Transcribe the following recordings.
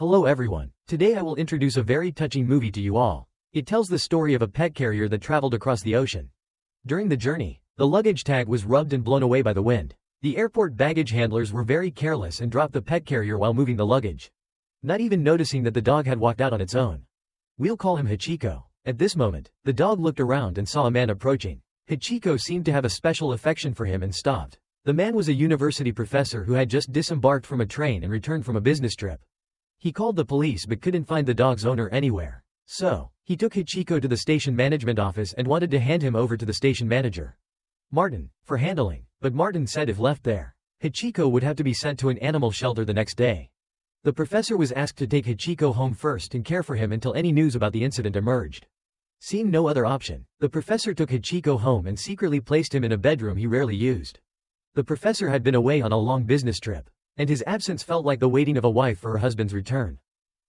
Hello everyone. Today I will introduce a very touching movie to you all. It tells the story of a pet carrier that traveled across the ocean. During the journey, the luggage tag was rubbed and blown away by the wind. The airport baggage handlers were very careless and dropped the pet carrier while moving the luggage, not even noticing that the dog had walked out on its own. We'll call him Hachiko. At this moment, the dog looked around and saw a man approaching. Hachiko seemed to have a special affection for him and stopped. The man was a university professor who had just disembarked from a train and returned from a business trip. He called the police but couldn't find the dog's owner anywhere. So, he took Hachiko to the station management office and wanted to hand him over to the station manager, Martin, for handling, but Martin said if left there, Hachiko would have to be sent to an animal shelter the next day. The professor was asked to take Hachiko home first and care for him until any news about the incident emerged. Seeing no other option, the professor took Hachiko home and secretly placed him in a bedroom he rarely used. The professor had been away on a long business trip, and his absence felt like the waiting of a wife for her husband's return.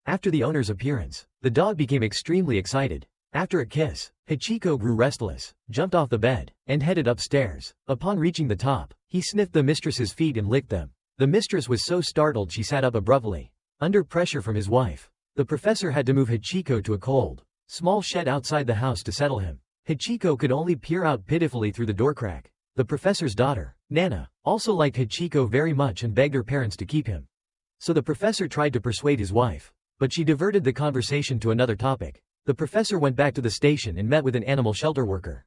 After the owner's appearance, the dog became extremely excited. After a kiss, Hachiko grew restless, jumped off the bed, and headed upstairs. Upon reaching the top, he sniffed the mistress's feet and licked them. The mistress was so startled she sat up abruptly. Under pressure from his wife, the professor had to move Hachiko to a cold, small shed outside the house to settle him. Hachiko could only peer out pitifully through the door crack. The professor's daughter, Nana, also liked Hachiko very much and begged her parents to keep him. So the professor tried to persuade his wife, but she diverted the conversation to another topic. The professor went back to the station and met with an animal shelter worker,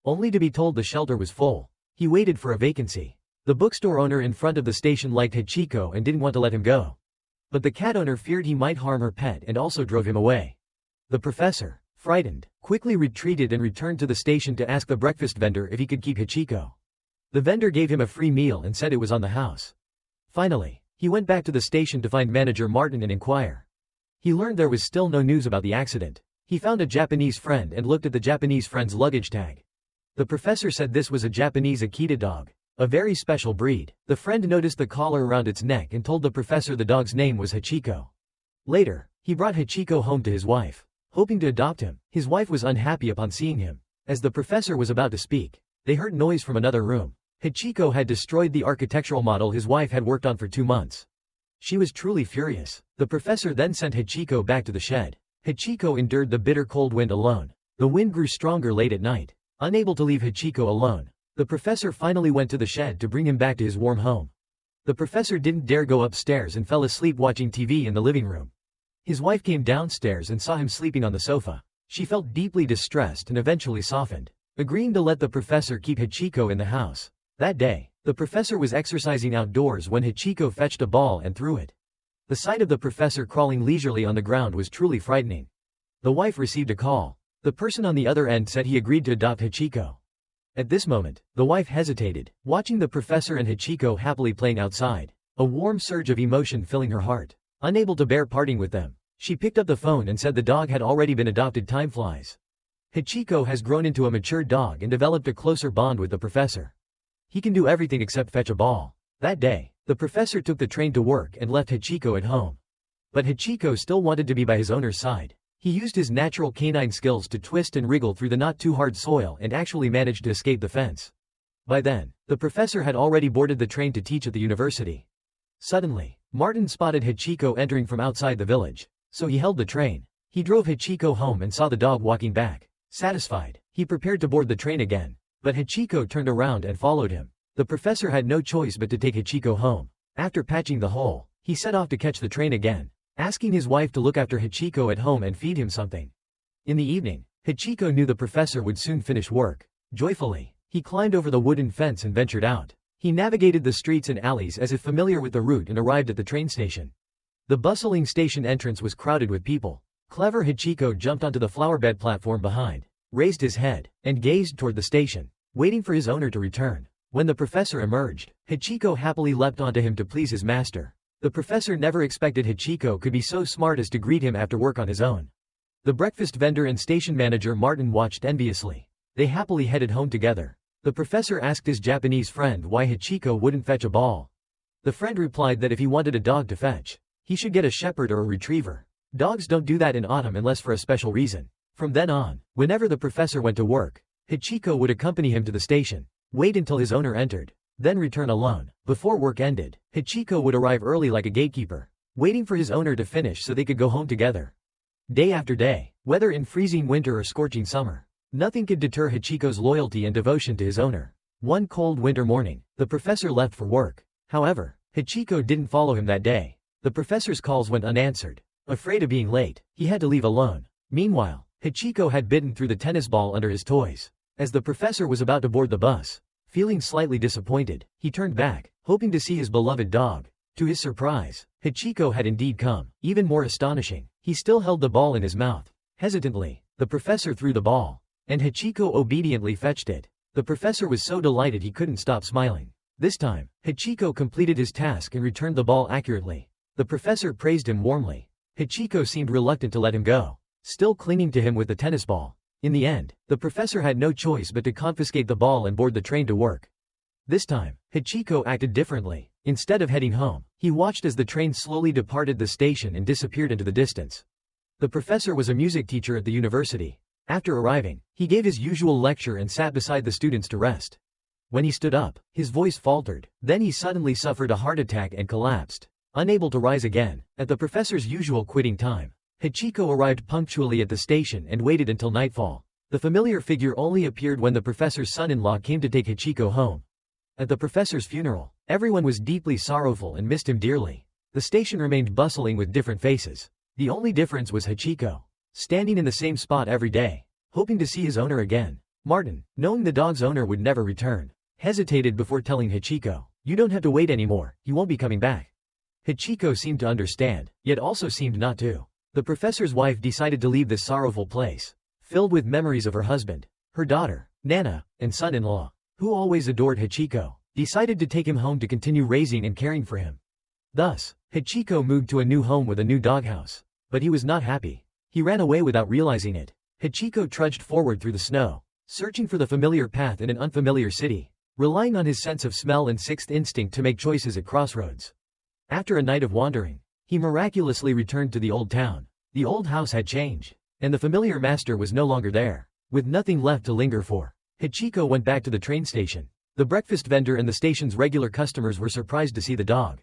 only to be told the shelter was full. He waited for a vacancy. The bookstore owner in front of the station liked Hachiko and didn't want to let him go, but the cat owner feared he might harm her pet and also drove him away. The professor, frightened, quickly retreated and returned to the station to ask the breakfast vendor if he could keep Hachiko. The vendor gave him a free meal and said it was on the house. Finally, he went back to the station to find manager Martin and inquire. He learned there was still no news about the accident. He found a Japanese friend and looked at the Japanese friend's luggage tag. The professor said this was a Japanese Akita dog, a very special breed. The friend noticed the collar around its neck and told the professor the dog's name was Hachiko. Later, he brought Hachiko home to his wife, hoping to adopt him. His wife was unhappy upon seeing him. As the professor was about to speak, they heard noise from another room. Hachiko had destroyed the architectural model his wife had worked on for 2 months. She was truly furious. The professor then sent Hachiko back to the shed. Hachiko endured the bitter cold wind alone. The wind grew stronger late at night. Unable to leave Hachiko alone, the professor finally went to the shed to bring him back to his warm home. The professor didn't dare go upstairs and fell asleep watching TV in the living room. His wife came downstairs and saw him sleeping on the sofa. She felt deeply distressed and eventually softened, agreeing to let the professor keep Hachiko in the house. That day, the professor was exercising outdoors when Hachiko fetched a ball and threw it. The sight of the professor crawling leisurely on the ground was truly frightening. The wife received a call. The person on the other end said he agreed to adopt Hachiko. At this moment, the wife hesitated, watching the professor and Hachiko happily playing outside, a warm surge of emotion filling her heart. Unable to bear parting with them, she picked up the phone and said the dog had already been adopted. Time flies. Hachiko has grown into a mature dog and developed a closer bond with the professor. He can do everything except fetch a ball. That day, the professor took the train to work and left Hachiko at home. But Hachiko still wanted to be by his owner's side. He used his natural canine skills to twist and wriggle through the not-too-hard soil and actually managed to escape the fence. By then, the professor had already boarded the train to teach at the university. Suddenly, Martin spotted Hachiko entering from outside the village, so he held the train. He drove Hachiko home and saw the dog walking back. Satisfied, he prepared to board the train again, but Hachiko turned around and followed him. The professor had no choice but to take Hachiko home. After patching the hole, he set off to catch the train again, asking his wife to look after Hachiko at home and feed him something. In the evening, Hachiko knew the professor would soon finish work. Joyfully, he climbed over the wooden fence and ventured out. He navigated the streets and alleys as if familiar with the route and arrived at the train station. The bustling station entrance was crowded with people. Clever Hachiko jumped onto the flowerbed platform behind, raised his head, and gazed toward the station, waiting for his owner to return. When the professor emerged, Hachiko happily leapt onto him to please his master. The professor never expected Hachiko could be so smart as to greet him after work on his own. The breakfast vendor and station manager Martin watched enviously. They happily headed home together. The professor asked his Japanese friend why Hachiko wouldn't fetch a ball. The friend replied that if he wanted a dog to fetch, he should get a shepherd or a retriever. Dogs don't do that in autumn unless for a special reason. From then on, whenever the professor went to work, Hachiko would accompany him to the station, wait until his owner entered, then return alone. Before work ended, Hachiko would arrive early like a gatekeeper. waiting for his owner to finish so they could go home together. Day after day, whether in freezing winter or scorching summer, nothing could deter Hachiko's loyalty and devotion to his owner. One cold winter morning, the professor left for work. However, Hachiko didn't follow him that day. The professor's calls went unanswered. Afraid of being late, he had to leave alone. Meanwhile, Hachiko had bitten through the tennis ball under his toys. As the professor was about to board the bus, feeling slightly disappointed, he turned back, hoping to see his beloved dog. To his surprise, Hachiko had indeed come. Even more astonishing, he still held the ball in his mouth. Hesitantly, the professor threw the ball, and Hachiko obediently fetched it. The professor was so delighted he couldn't stop smiling. This time, Hachiko completed his task and returned the ball accurately. The professor praised him warmly. Hachiko seemed reluctant to let him go, still clinging to him with the tennis ball. In the end, the professor had no choice but to confiscate the ball and board the train to work. This time, Hachiko acted differently. Instead of heading home, he watched as the train slowly departed the station and disappeared into the distance. The professor was a music teacher at the university. After arriving, he gave his usual lecture and sat beside the students to rest. When he stood up, his voice faltered. Then he suddenly suffered a heart attack and collapsed, unable to rise again. At the professor's usual quitting time, Hachiko arrived punctually at the station and waited until nightfall. The familiar figure only appeared when the professor's son-in-law came to take Hachiko home. At the professor's funeral, everyone was deeply sorrowful and missed him dearly. The station remained bustling with different faces. The only difference was Hachiko, standing in the same spot every day, hoping to see his owner again. Martin, knowing the dog's owner would never return, hesitated before telling Hachiko, "You don't have to wait anymore, he won't be coming back." Hachiko seemed to understand, yet also seemed not to. The professor's wife decided to leave this sorrowful place, filled with memories of her husband, her daughter, Nana, and son-in-law, who always adored Hachiko, decided to take him home to continue raising and caring for him. Thus, Hachiko moved to a new home with a new doghouse. But he was not happy. He ran away without realizing it. Hachiko trudged forward through the snow, searching for the familiar path in an unfamiliar city, relying on his sense of smell and sixth instinct to make choices at crossroads. After a night of wandering, he miraculously returned to the old town. The old house had changed, and the familiar master was no longer there. With nothing left to linger for, Hachiko went back to the train station. The breakfast vendor and the station's regular customers were surprised to see the dog.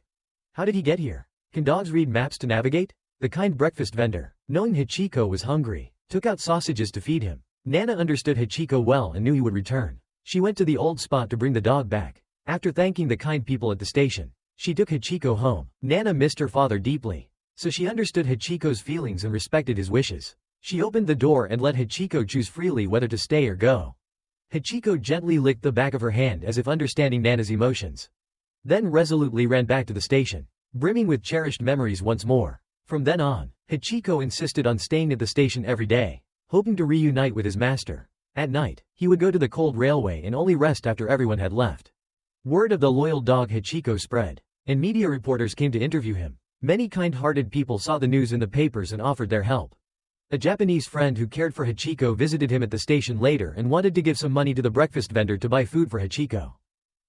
How did he get here? Can dogs read maps to navigate? The kind breakfast vendor, knowing Hachiko was hungry, took out sausages to feed him. Nana understood Hachiko well and knew he would return. She went to the old spot to bring the dog back. After thanking the kind people at the station, she took Hachiko home. Nana missed her father deeply, so she understood Hachiko's feelings and respected his wishes. She opened the door and let Hachiko choose freely whether to stay or go. Hachiko gently licked the back of her hand as if understanding Nana's emotions, then resolutely ran back to the station, brimming with cherished memories once more. From then on, Hachiko insisted on staying at the station every day, hoping to reunite with his master. At night, he would go to the cold railway and only rest after everyone had left. Word of the loyal dog Hachiko spread, and media reporters came to interview him. Many kind-hearted people saw the news in the papers and offered their help. A Japanese friend who cared for Hachiko visited him at the station later and wanted to give some money to the breakfast vendor to buy food for Hachiko.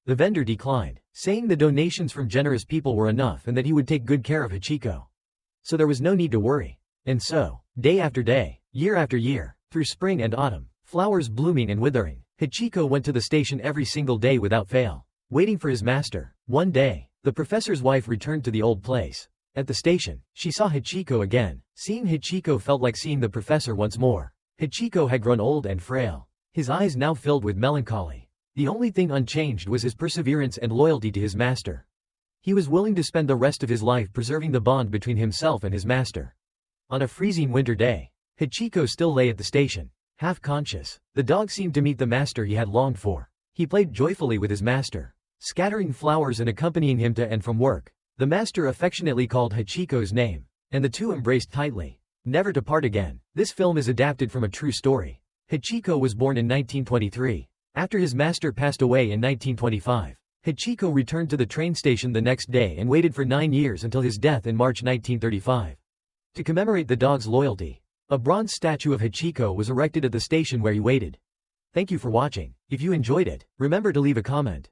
The vendor declined, saying the donations from generous people were enough and that he would take good care of Hachiko. So there was no need to worry. And so, day after day, year after year, through spring and autumn, flowers blooming and withering, Hachiko went to the station every single day without fail, waiting for his master. One day, the professor's wife returned to the old place. At the station, she saw Hachiko again. Seeing Hachiko felt like seeing the professor once more. Hachiko had grown old and frail, his eyes now filled with melancholy. The only thing unchanged was his perseverance and loyalty to his master. He was willing to spend the rest of his life preserving the bond between himself and his master. On a freezing winter day, Hachiko still lay at the station, half conscious. The dog seemed to meet the master he had longed for. He played joyfully with his master, scattering flowers and accompanying him to and from work. The master affectionately called Hachiko's name, and the two embraced tightly, never to part again. This film is adapted from a true story. Hachiko was born in 1923. After his master passed away in 1925. Hachiko returned to the train station the next day and waited for 9 years until his death in March 1935. To commemorate the dog's loyalty, a bronze statue of Hachiko was erected at the station where he waited. Thank you for watching. If you enjoyed it, remember to leave a comment.